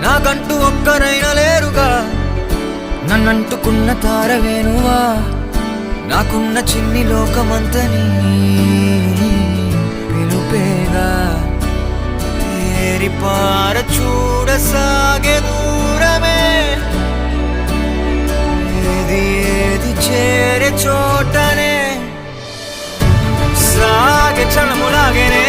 నాకంటూ ఒక్కరైనా లేరుగా, నన్నంటుకున్న తారవేనువా, నాకున్న చిన్ని లోకమంతని పిలుపేగా. తేరిపార చూడసాగే దూరమే, ఏది ఏది చేరే చోటనే సాగే చలములాగేనే.